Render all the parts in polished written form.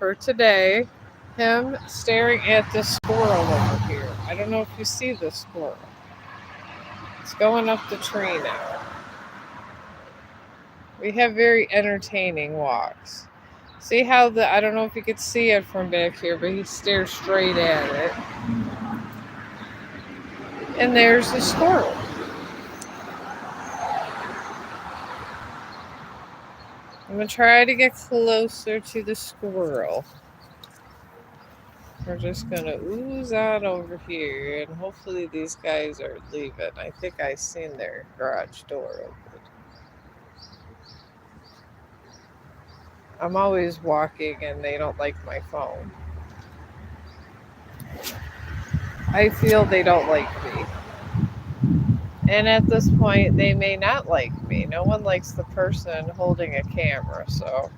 for today. Him staring at this squirrel over here. I don't know if you see this squirrel. It's going up the tree now. We have very entertaining walks. See how I don't know if you could see it from back here, but he stares straight at it. And there's the squirrel. I'm going to try to get closer to the squirrel. We're just going to ooze on over here, and hopefully these guys are leaving. I think I seen their garage door open. I'm always walking and they don't like my phone. I feel they don't like me. And at this point, they may not like me. No one likes the person holding a camera, so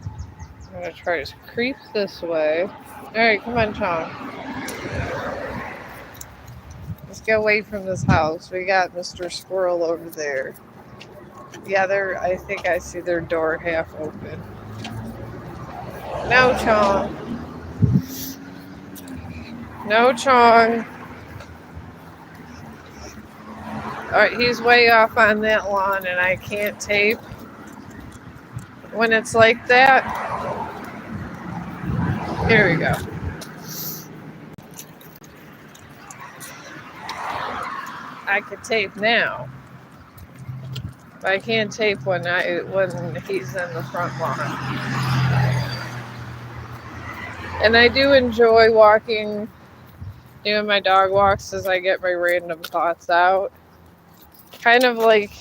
I'm going to try to creep this way. Alright, come on, Chong. Let's get away from this house. We got Mr. Squirrel over there. Yeah, I think I see their door half open. No, Chong. No, Chong. Alright, he's way off on that lawn and I can't tape when it's like that. Here we go. I could tape now. But I can't tape when he's in the front lawn. And I do enjoy walking, doing my dog walks as I get my random thoughts out. Kind of like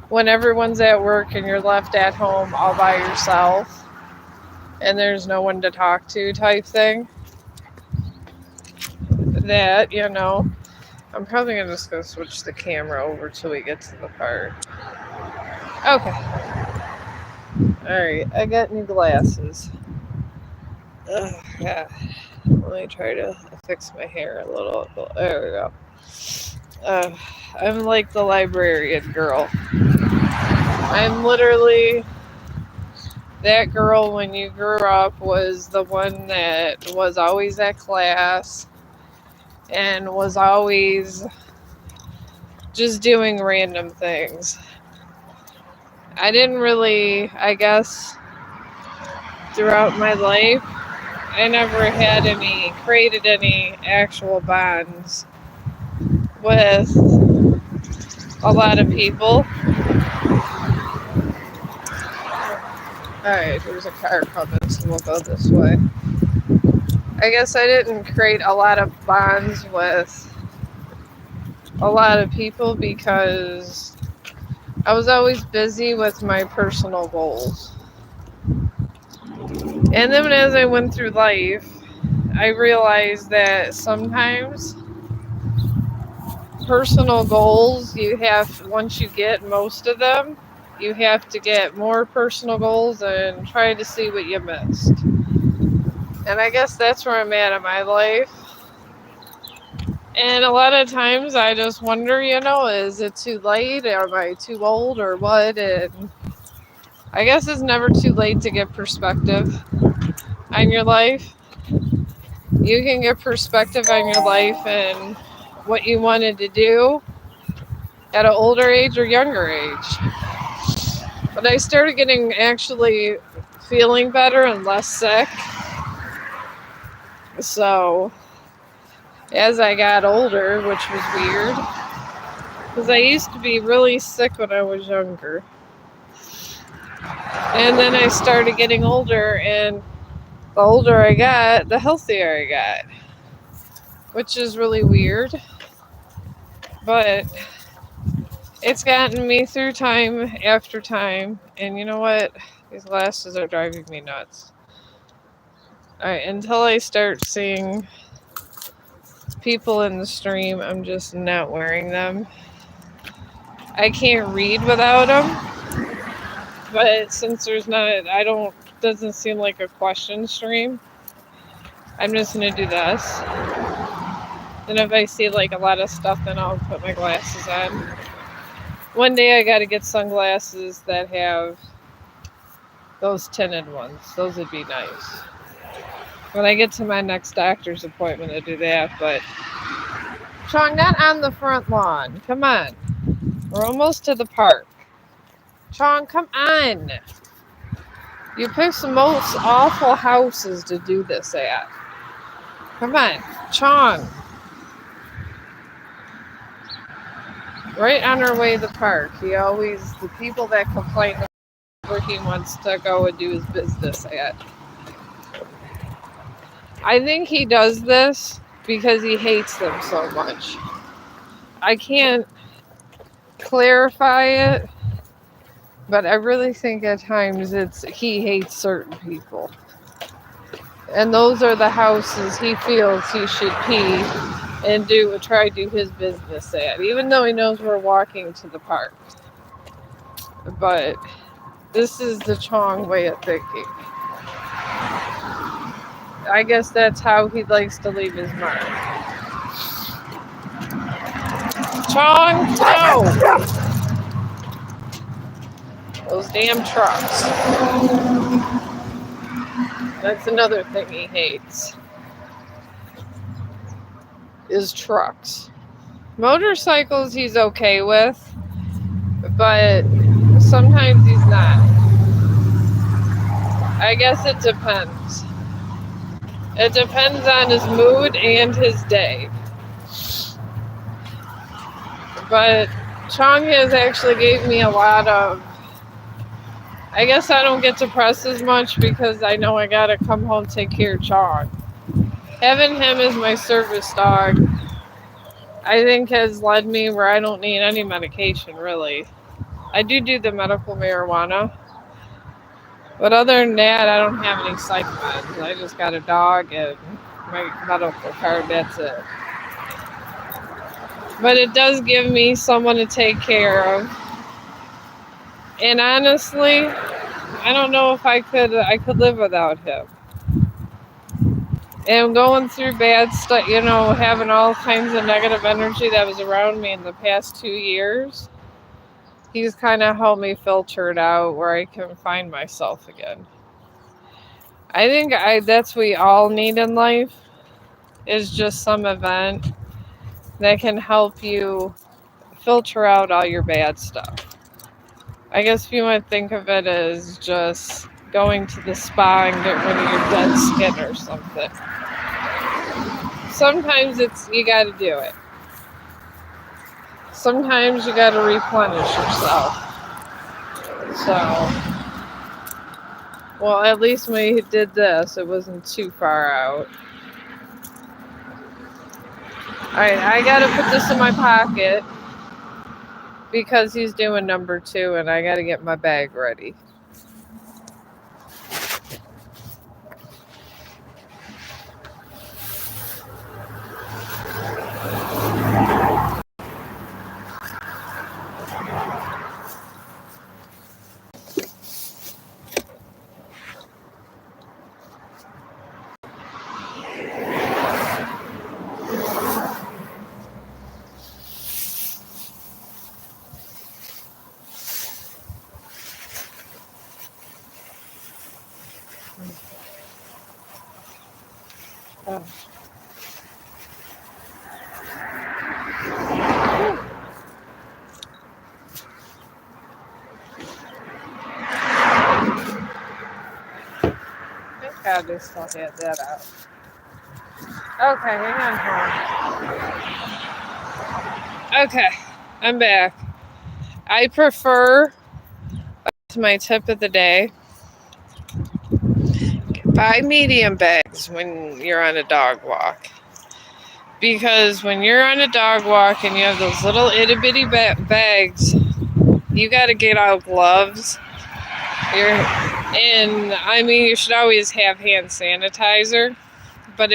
when everyone's at work and you're left at home all by yourself and there's no one to talk to type thing. That, I'm probably just going to switch the camera over till we get to the part. Okay. Alright, I got new glasses. Yeah. Let me try to fix my hair a little. There we go. I'm like the librarian girl. I'm literally that girl when you grew up was the one that was always at class and was always just doing random things. I didn't really, I guess, throughout my life, I never had created any actual bonds with a lot of people. Alright, there's a car coming, so we'll go this way. I guess I didn't create a lot of bonds with a lot of people because I was always busy with my personal goals. And then as I went through life, I realized that sometimes personal goals, once you get most of them, you have to get more personal goals and try to see what you missed. And I guess that's where I'm at in my life. And a lot of times I just wonder, is it too late? Am I too old or what? And I guess it's never too late to get perspective on your life. You can get perspective on your life and what you wanted to do at an older age or younger age. But I started actually feeling better and less sick. So as I got older, which was weird, because I used to be really sick when I was younger. And then I started getting older, and the older I got, the healthier I got, which is really weird. But it's gotten me through time after time, and you know what? These glasses are driving me nuts. Alright, until I start seeing people in the stream, I'm just not wearing them. I can't read without them, but since doesn't seem like a question stream, I'm just gonna do this. And if I see like a lot of stuff, then I'll put my glasses on. One day I gotta get sunglasses that have those tinted ones. Those would be nice. when I get to my next doctor's appointment to do that. But Chong, not on the front lawn. Come on. We're almost to the park. Chong, come on. You picked the most awful houses to do this at. Come on. Chong. Right on our way to the park. The people that complain where he wants to go and do his business at. I think he does this because he hates them so much. I can't clarify it, but I really think at times he hates certain people. And those are the houses he feels he should pee and try to do his business at, even though he knows we're walking to the park. But this is the Chong way of thinking. I guess that's how he likes to leave his mark. Chong, no! Those damn trucks. That's another thing he hates. Is trucks. Motorcycles he's okay with, but sometimes he's not. I guess it depends. It depends on his mood and his day. But Chong has actually gave me a lot of... I guess I don't get depressed as much because I know I gotta come home and take care of Chong. Having him as my service dog, I think has led me where I don't need any medication, really. I do the medical marijuana. But other than that, I don't have any psych meds. I just got a dog and my medical card, that's it. But it does give me someone to take care of. And honestly, I don't know if I could live without him. And going through bad stuff, having all kinds of negative energy that was around me in the past 2 years, he's kind of helped me filter it out where I can find myself again. I think that's what we all need in life, is just some event that can help you filter out all your bad stuff. I guess if you want to think of it as just going to the spa and get rid of your dead skin or something. Sometimes you got to do it. Sometimes you got to replenish yourself. So, well, at least when we did this, it wasn't too far out. Alright, I gotta put this in my pocket because he's doing number 2 and I gotta get my bag ready. Oh. Thank God they still had that out. Okay, hang on. Okay, I'm back. I prefer, to my tip of the day, buy medium bags when you're on a dog walk. Because when you're on a dog walk and you have those little itty bitty bags, you got to get out gloves. You should always have hand sanitizer. But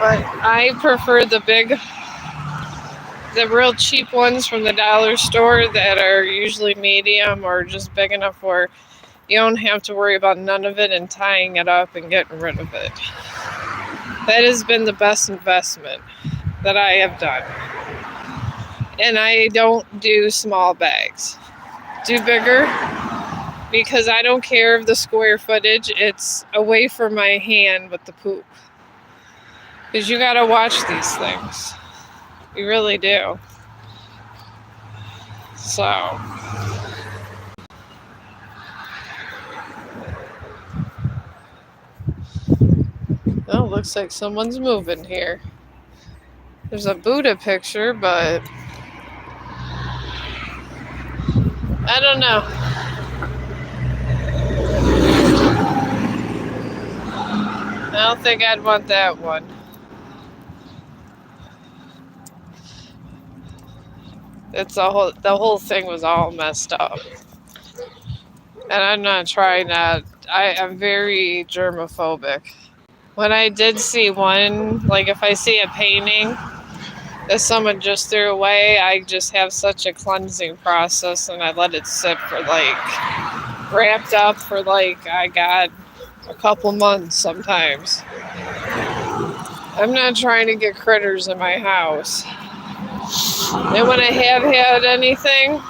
I prefer the real cheap ones from the dollar store that are usually medium or just big enough where you don't have to worry about none of it and tying it up and getting rid of it. That has been the best investment that I have done. And I don't do small bags. Do bigger, because I don't care of the square footage. It's away from my hand with the poop. Because you gotta watch these things. You really do. So, oh, looks like someone's moving here. There's a Buddha picture, but I don't know. I don't think I'd want that one. The whole thing was all messed up. And I'm not trying that. I'm very germophobic. When I did see one, like if I see a painting that someone just threw away, I just have such a cleansing process and I let it sit for wrapped up for I got a couple months sometimes. I'm not trying to get critters in my house. And when I have had anything,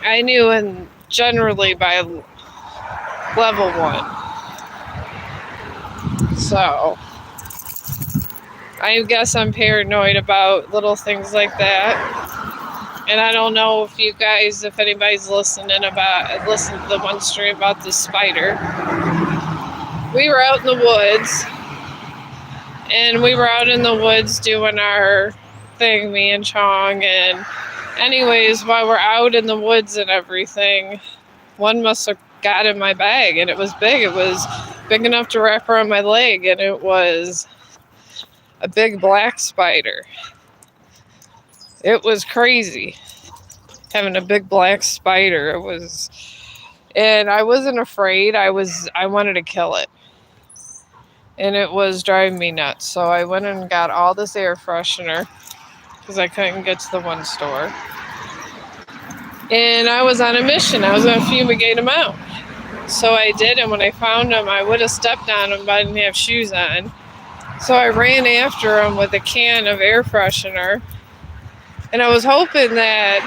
I knew generally by level 1. So, I guess I'm paranoid about little things like that. And I don't know if anybody's listened to the one story about the spider. We were out in the woods, and we were out in the woods doing our thing, me and Chong. And anyways, while we're out in the woods and everything, one must have got in my bag, and it was big. It was big enough to wrap around my leg, and it was a big black spider. It was crazy having a big black spider. And I wasn't afraid. I wanted to kill it. And it was driving me nuts. So I went and got all this air freshener because I couldn't get to the one store. And I was on a mission. I was going to fumigate them out. So I did, and when I found them, I would have stepped on them, but I didn't have shoes on. So I ran after them with a can of air freshener. And I was hoping that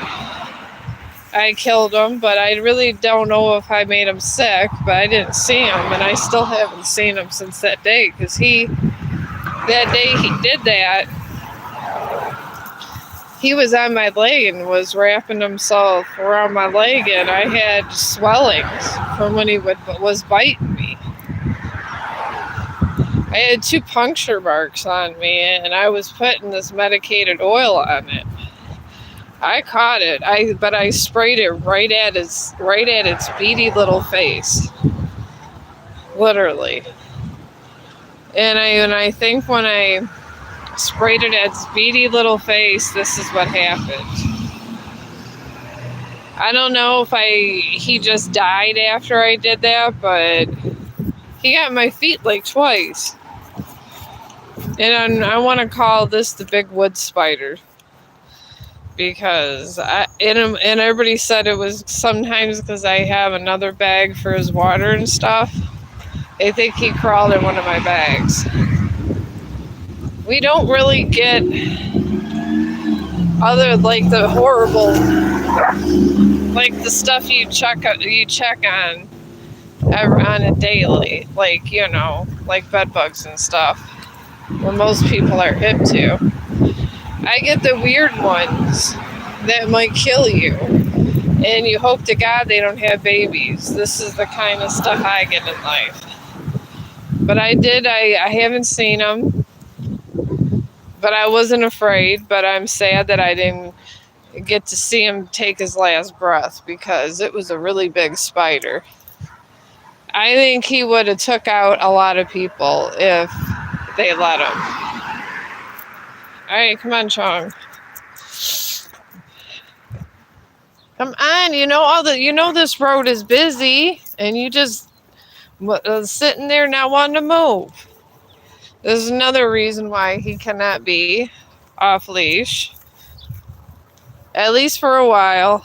I killed him, but I really don't know if I made him sick, but I didn't see him, and I still haven't seen him since that day, because that day he did that, he was on my leg and was wrapping himself around my leg, and I had swellings from when he was biting me. I had 2 puncture marks on me, and I was putting this medicated oil on it. I caught it, but I sprayed it right at its beady little face, literally. And I think when I sprayed it at its beady little face, this is what happened. I don't know if he just died after I did that, but he got my feet like twice. And I want to call this the big wood spider. Because and everybody said it was sometimes because I have another bag for his water and stuff. They think he crawled in one of my bags. We don't really get other the horrible, the stuff you check on a daily, like bed bugs and stuff. What most people are hip to. I get the weird ones that might kill you, and you hope to God they don't have babies. This is the kind of stuff I get in life. But I haven't seen them, but I wasn't afraid, but I'm sad that I didn't get to see him take his last breath, because it was a really big spider. I think he would have took out a lot of people if they let him. All right, come on, Chong. Come on, you know this road is busy, and you just sitting there not wanting to move. This is another reason why he cannot be off leash, at least for a while.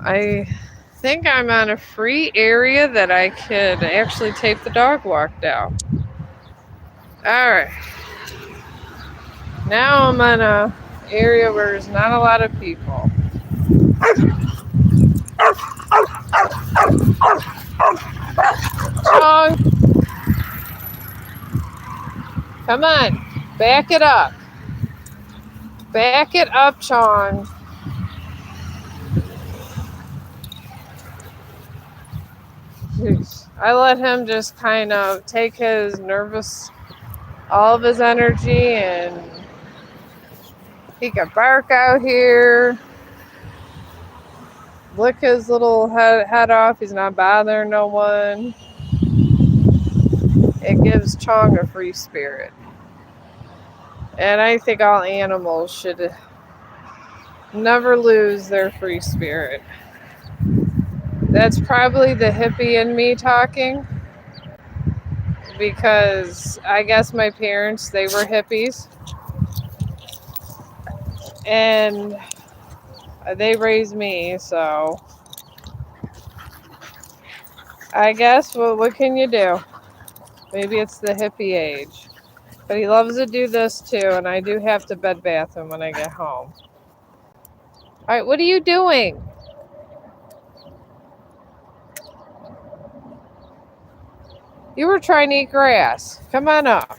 I think I'm on a free area that I could actually take the dog walk down. All right. Now I'm on a area where there's not a lot of people. Chong, come on. Back it up. Back it up, Chong. I let him just kind of take his all of his energy, and he could bark out here, lick his little head off. He's not bothering no one. It gives Chong a free spirit. And I think all animals should never lose their free spirit. That's probably the hippie in me talking, because I guess my parents, they were hippies, and they raised me, so I guess, well, what can you do? Maybe it's the hippie age. But he loves to do this too, and I do have to bed bath him when I get home. Alright, what are you doing? You were trying to eat grass. Come on up.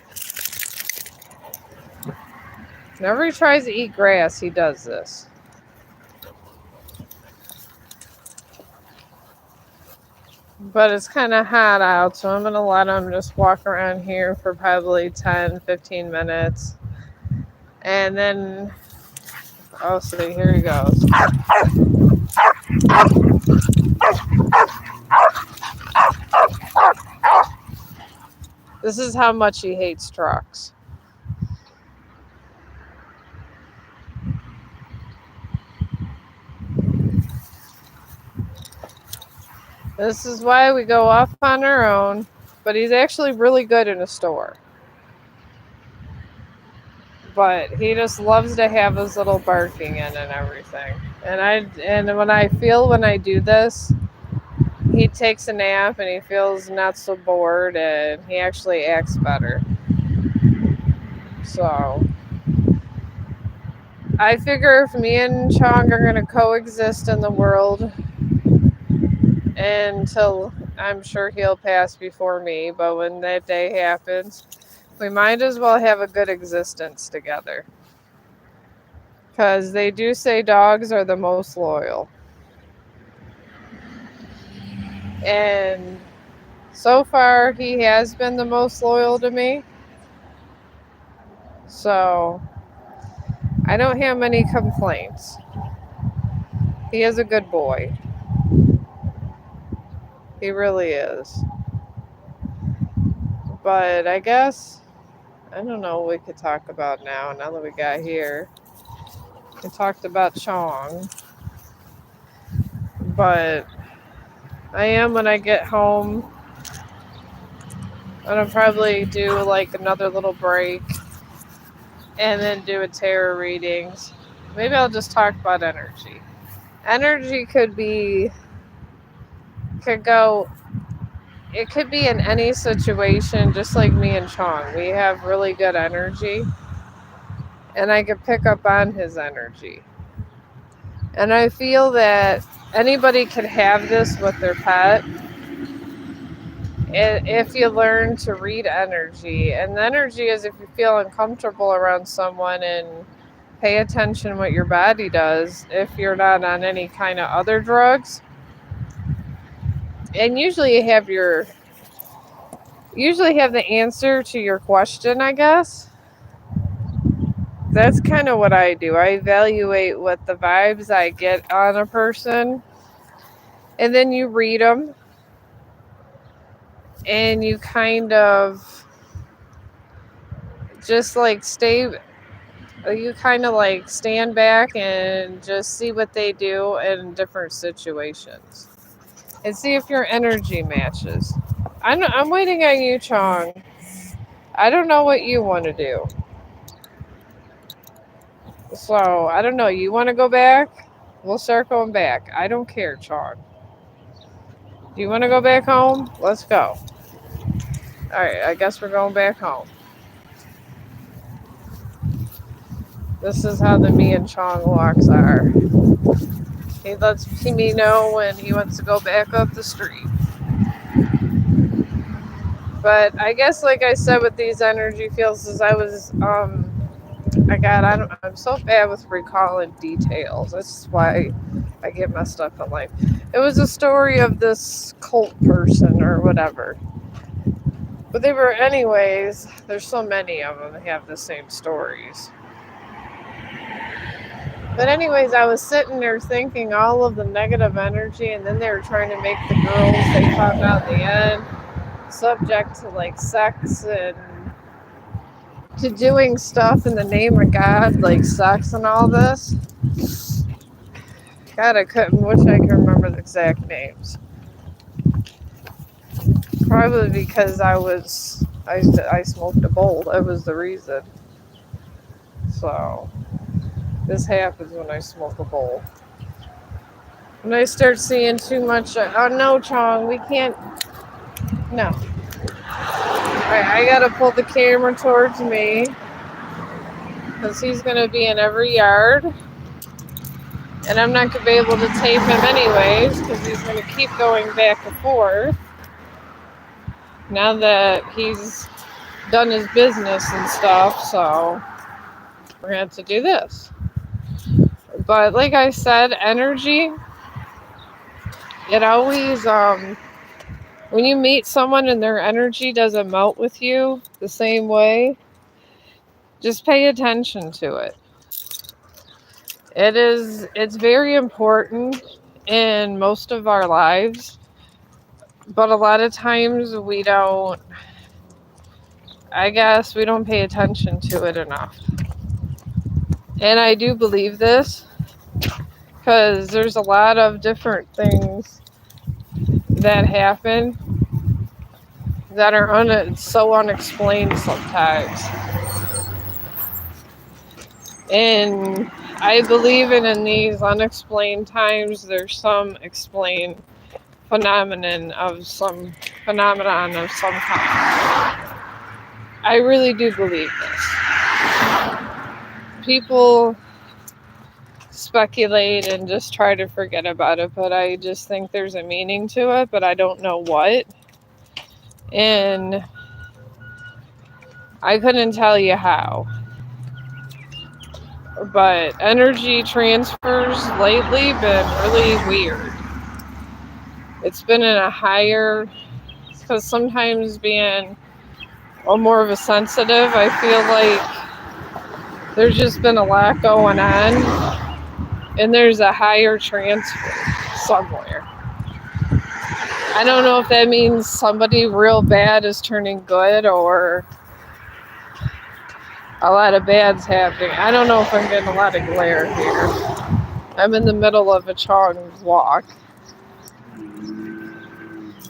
Whenever he tries to eat grass, he does this. But it's kind of hot out, so I'm going to let him just walk around here for probably 10-15 minutes. And then, oh, see, here he goes. This is how much he hates trucks. This is why we go off on our own, but he's actually really good in a store. But he just loves to have his little barking in and everything. And when I do this, he takes a nap and he feels not so bored, and he actually acts better. So I figure if me and Chong are going to coexist in the world until, I'm sure he'll pass before me, but when that day happens, we might as well have a good existence together. Because they do say dogs are the most loyal. And so far, he has been the most loyal to me. So I don't have many complaints. He is a good boy. He really is. But I guess, I don't know what we could talk about now that we got here. We talked about Chong. But I am, when I get home, I'm going to probably do like another little break and then do a tarot readings. Maybe I'll just talk about energy. Energy could go, it could be in any situation, just like me and Chong. We have really good energy, and I could pick up on his energy. And I feel that anybody could have this with their pet if you learn to read energy. And the energy is if you feel uncomfortable around someone, and pay attention what your body does if you're not on any kind of other drugs. And usually you have the answer to your question, I guess. That's kind of what I do. I evaluate what the vibes I get on a person, and then you read them, and you kind of just like stand back and just see what they do in different situations, and see if your energy matches. I'm waiting on you, Chong. I don't know what you want to do. So, I don't know. You want to go back? We'll start going back. I don't care, Chong. Do you want to go back home? Let's go. Alright, I guess we're going back home. This is how the me and Chong walks are. He lets me know when he wants to go back up the street. But I guess, like I said, with these energy fields, is I'm so bad with recalling details. That's why I get messed up in life. It was a story of this cult person or whatever. But they were, anyways, there's so many of them that have the same stories. But anyways, I was sitting there thinking all of the negative energy, and then they were trying to make the girls, they found out in the end, subject to like sex and to doing stuff in the name of God, like sex and all this. God, wish I could remember the exact names. Probably because I smoked a bowl. That was the reason. So, this happens when I smoke a bowl. When I start seeing too much, oh no, Chong, we can't, no. Alright, I gotta pull the camera towards me because he's gonna be in every yard. And I'm not gonna be able to tape him anyways because he's gonna keep going back and forth now that he's done his business and stuff. So we're gonna have to do this. But like I said, energy, it always when you meet someone and their energy doesn't melt with you the same way, just pay attention to it. It's very important in most of our lives, but a lot of times we don't pay attention to it enough. And I do believe this because there's a lot of different things that happen that are so unexplained sometimes. And I believe in these unexplained times, there's some explained phenomenon of some kind. I really do believe this. People speculate and just try to forget about it, but I just think there's a meaning to it, but I don't know what. And I couldn't tell you how. But energy transfers lately been really weird. It's been in a higher, because sometimes being more of a sensitive, I feel like there's just been a lot going on, and there's a higher transfer somewhere. I don't know if that means somebody real bad is turning good or a lot of bad's happening. I don't know if I'm getting a lot of glare here. I'm in the middle of a Chong walk.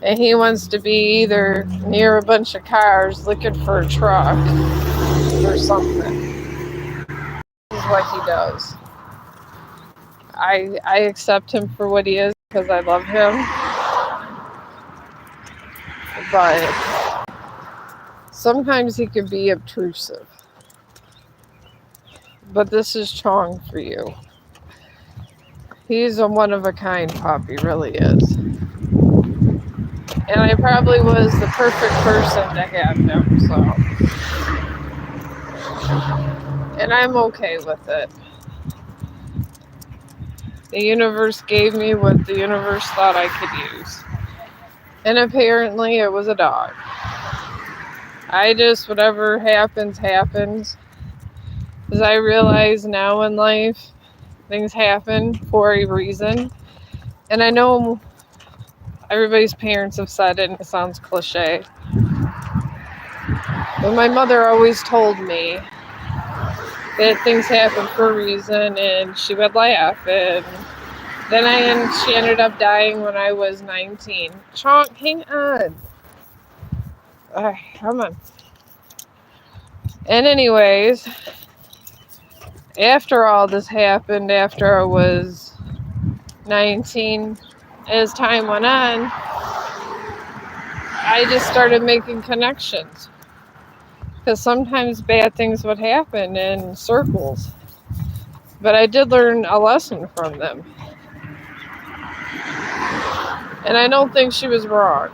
And he wants to be either near a bunch of cars looking for a truck or something. This is what he does. I accept him for what he is because I love him. But sometimes he can be obtrusive. But this is Chong for you. He's a one-of-a-kind pup, he really is. And I probably was the perfect person to have him, so. And I'm okay with it. The universe gave me what the universe thought I could use. And apparently it was a dog. Whatever happens, happens. Because I realize now in life, things happen for a reason. And I know everybody's parents have said it, and it sounds cliche. But my mother always told me that things happen for a reason, and she would laugh. And then she ended up dying when I was 19. Chong, hang on. Come on. And anyways, after all this happened, after I was 19, as time went on, I just started making connections. Because sometimes bad things would happen in circles. But I did learn a lesson from them. And I don't think she was wrong.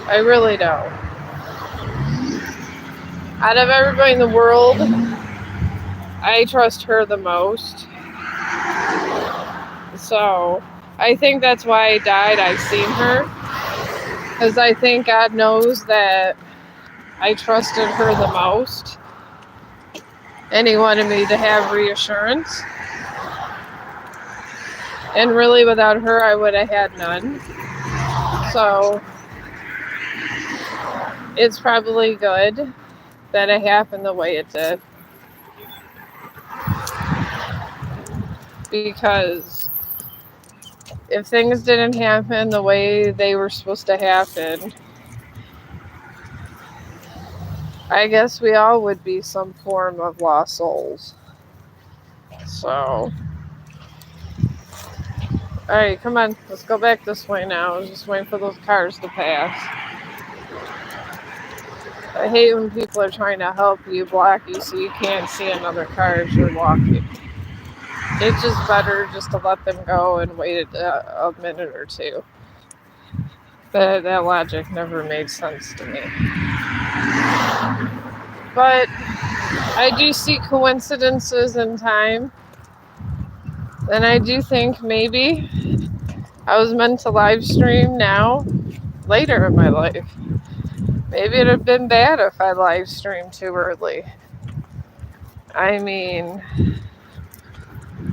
I really don't. Out of everybody in the world, I trust her the most. So I think that's why I died. I've seen her. Because I think God knows that I trusted her the most. And He wanted me to have reassurance. And really, without her, I would have had none. So it's probably good that it happened the way it did. Because if things didn't happen the way they were supposed to happen, I guess we all would be some form of lost souls. So, alright, come on, let's go back this way now. I was just waiting for those cars to pass. I hate when people are trying to help you, block you, so you can't see another car as you're walking. It's just better just to let them go and wait a minute or two. That logic never made sense to me. But I do see coincidences in time. And I do think maybe I was meant to live stream now, later in my life. Maybe it'd have been bad if I live streamed too early. I mean,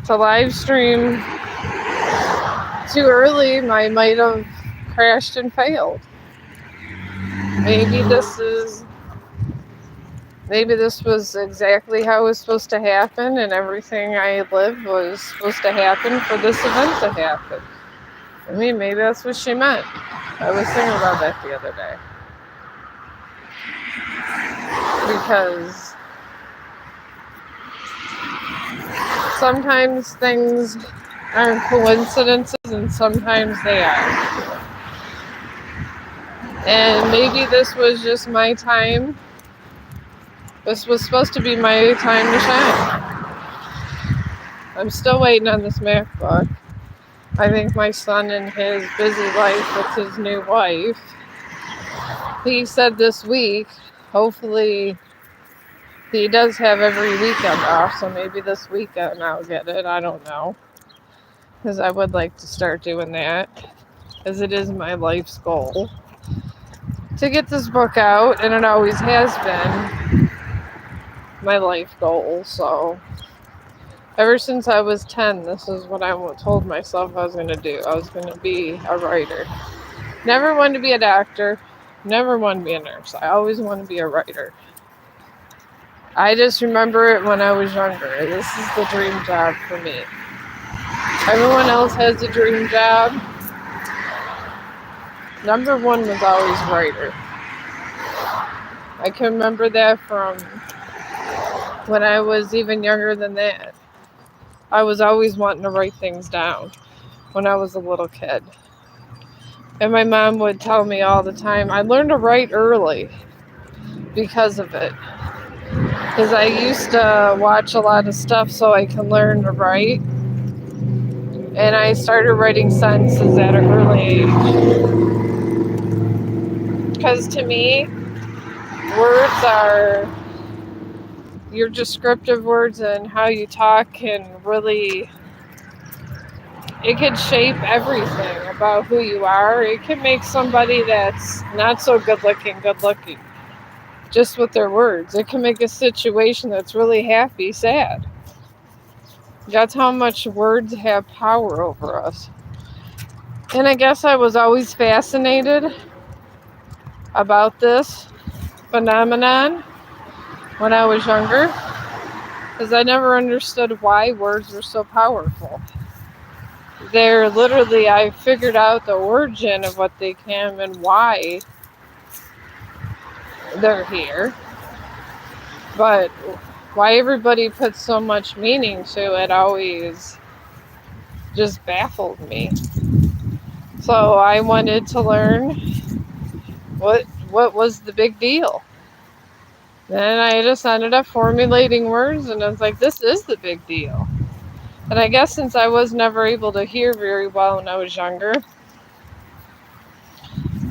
to live stream too early, I might have crashed and failed. Maybe this was exactly how it was supposed to happen, and everything I lived was supposed to happen for this event to happen. I mean, maybe that's what she meant. I was thinking about that the other day. Because sometimes things aren't coincidences and sometimes they are. And maybe this was just my time. This was supposed to be my time to shine. I'm still waiting on this MacBook. I think my son in his busy life with his new wife, he said this week, hopefully he does have every weekend off, so maybe this weekend I'll get it. I don't know. Because I would like to start doing that. As it is my life's goal to get this book out, and it always has been my life goal. So ever since I was 10, this is what I told myself I was going to do. I was going to be a writer. Never wanted to be a doctor. Never wanted to be a nurse. I always wanted to be a writer. I just remember it when I was younger. This is the dream job for me. Everyone else has a dream job. Number one was always writer. I can remember that from when I was even younger than that. I was always wanting to write things down when I was a little kid. And my mom would tell me all the time, I learned to write early because of it. Because I used to watch a lot of stuff so I can learn to write. And I started writing sentences at an early age. Because to me, words are your descriptive words, and how you talk can really, it can shape everything about who you are. It can make somebody that's not so good looking just with their words. It can make a situation that's really happy sad. That's how much words have power over us. And I guess I was always fascinated about this phenomenon when I was younger, because I never understood why words were so powerful. They're literally, I figured out the origin of what they can and why they're here. But why everybody puts so much meaning to it always just baffled me. So I wanted to learn what was the big deal. Then I just ended up formulating words, and I was like, this is the big deal. And I guess since I was never able to hear very well when I was younger,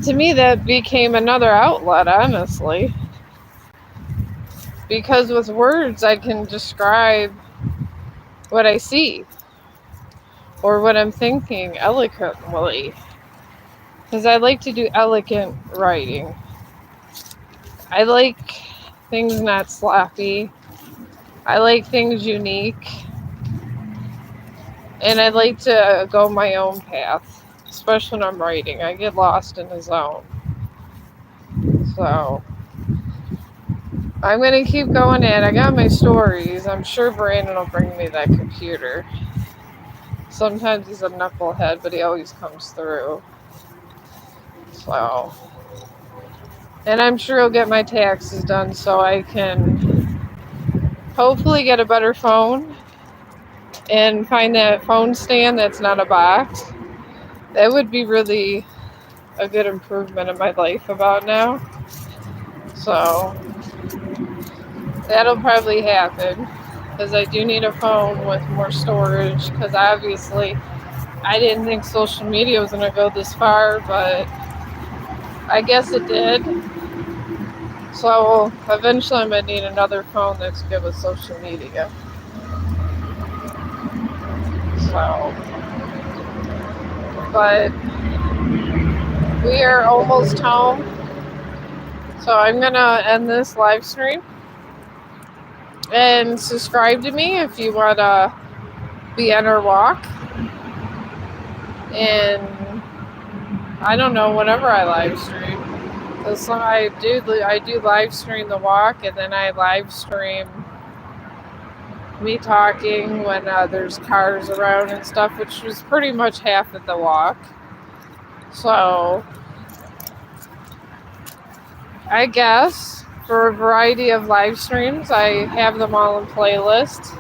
to me, that became another outlet, honestly. Because with words, I can describe what I see or what I'm thinking eloquently. Because I like to do elegant writing. I like things not sloppy. I like things unique. And I like to go my own path, especially when I'm writing. I get lost in the zone. So I'm going to keep going at it. I got my stories. I'm sure Brandon will bring me that computer. Sometimes he's a knucklehead, but he always comes through. So, and I'm sure he'll get my taxes done so I can hopefully get a better phone and find that phone stand that's not a box. That would be really a good improvement in my life about now. So that'll probably happen because I do need a phone with more storage because obviously I didn't think social media was going to go this far, but I guess it did. So eventually I'm going to need another phone that's good with social media. So, but we are almost home. So I'm going to end this live stream. And subscribe to me if you want to be on our walk. And I don't know, whenever I live stream. Because I do live stream the walk, and then I live stream me talking when there's cars around and stuff, which was pretty much half of the walk. So I guess for a variety of live streams, I have them all in playlist.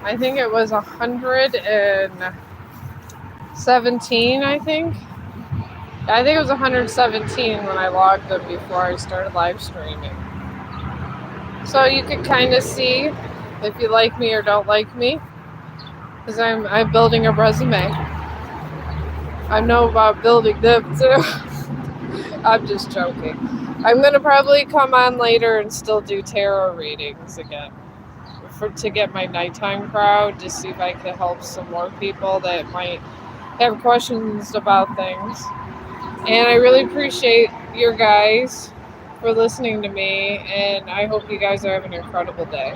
I think it was 117, I think it was 117 when I logged them before I started live streaming. So you can kind of see if you like me or don't like me, because I'm building a resume. I know about building them too. I'm just joking. I'm gonna probably come on later and still do tarot readings again to get my nighttime crowd, to see if I can help some more people that might have questions about things. And I really appreciate your guys for listening to me, and I hope you guys are having an incredible day.